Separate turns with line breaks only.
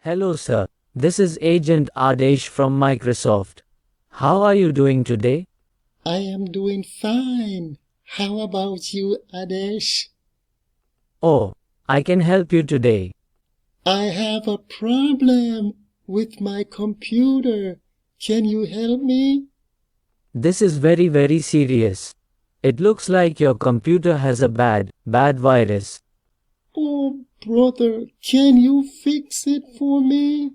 Hello, sir. This is Agent Adesh from Microsoft. How are you doing today?
I am doing fine. How about you, Adesh?
Oh, I can help you today.
I have a problem with my computer. Can you help me?
This is very serious. It looks like your computer has a bad virus.
Oh, brother, can you fix it for me?